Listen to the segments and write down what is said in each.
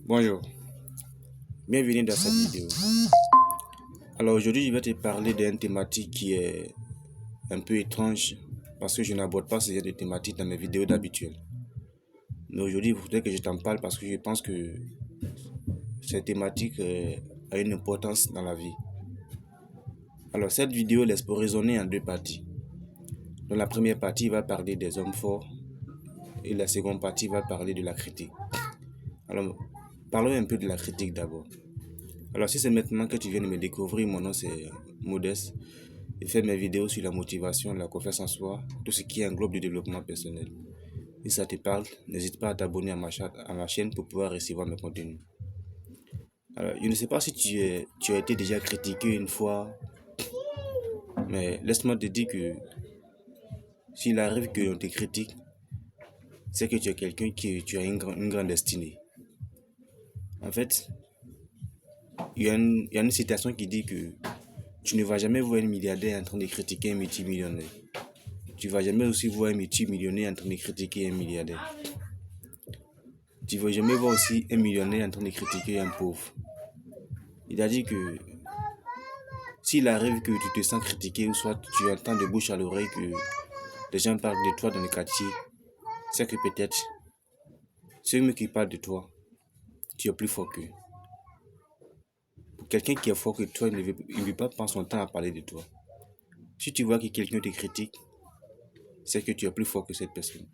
Bonjour, bienvenue dans cette vidéo. Alors aujourd'hui, je vais te parler d'une thématique qui est un peu étrange parce que je n'aborde pas ce genre de thématique dans mes vidéos d'habitude. Mais aujourd'hui, il faudrait que je t'en parle parce que je pense que cette thématique a une importance dans la vie. Alors cette vidéo laisse pour raisonner en deux parties. Dans la première partie, il va parler des hommes forts et la seconde partie va parler de la critique. Alors, parlons un peu de la critique d'abord. Alors si c'est maintenant que tu viens de me découvrir, mon nom c'est Modeste. Je fais mes vidéos sur la motivation, la confiance en soi, tout ce qui englobe le développement personnel. Si ça te parle, n'hésite pas à t'abonner à ma chaîne pour pouvoir recevoir mes contenus. Alors, je ne sais pas si tu as été déjà critiqué une fois, mais laisse-moi te dire que s'il arrive qu'on te critique, c'est que tu es quelqu'un tu as une grande destinée. En fait, il y a une citation qui dit que tu ne vas jamais voir un milliardaire en train de critiquer un multimillionnaire. Tu ne vas jamais aussi voir un multimillionnaire en train de critiquer un milliardaire. Tu ne vas jamais voir aussi un millionnaire en train de critiquer un pauvre. Il a dit que s'il arrive que tu te sens critiqué ou soit tu entends de bouche à l'oreille que les gens parlent de toi dans le quartier, c'est que peut-être ceux qui parlent de toi, tu es plus fort qu'eux. Pour quelqu'un qui est fort que toi, il ne veut pas prendre son temps à parler de toi. Si tu vois que quelqu'un te critique, c'est que tu es plus fort que cette personne.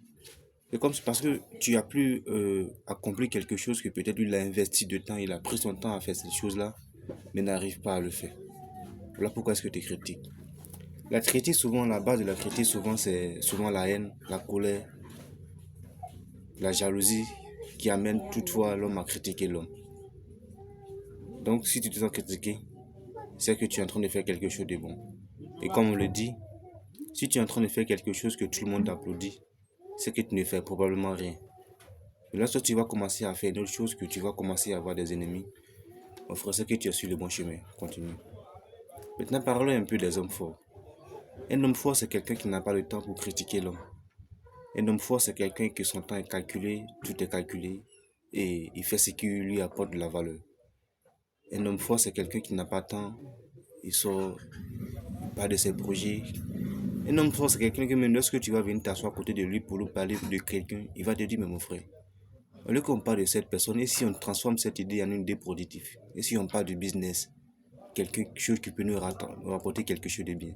C'est comme parce que tu as plus accompli quelque chose que peut-être il a investi de temps, il a pris son temps à faire cette chose-là, mais n'arrive pas à le faire. Voilà pourquoi est-ce que tu critiques. La critique, souvent, la base de la critique, souvent, c'est souvent la haine, la colère, la jalousie qui amène toutefois l'homme à critiquer l'homme. Donc, si tu te sens critiqué, c'est que tu es en train de faire quelque chose de bon. Et comme on le dit, si tu es en train de faire quelque chose que tout le monde t'applaudit, c'est que tu ne fais probablement rien. Et lorsque tu vas commencer à faire une autre chose, que tu vas commencer à avoir des ennemis, mon frère, c'est que tu es sur le bon chemin. Continue. Maintenant, parlons un peu des hommes forts. Un homme fort, c'est quelqu'un qui n'a pas le temps pour critiquer l'homme. Un homme fort, c'est quelqu'un qui son temps est calculé, tout est calculé, et il fait ce qui lui apporte de la valeur. Un homme fort, c'est quelqu'un qui n'a pas de temps, il sort pas de ses projets. Un homme fort, c'est quelqu'un que même lorsque tu vas venir t'asseoir à côté de lui pour lui parler de quelqu'un, il va te dire, mais mon frère, au lieu qu'on parle de cette personne, et si on transforme cette idée en une idée productive, et si on parle du business, quelque chose qui peut nous rapporter quelque chose de bien.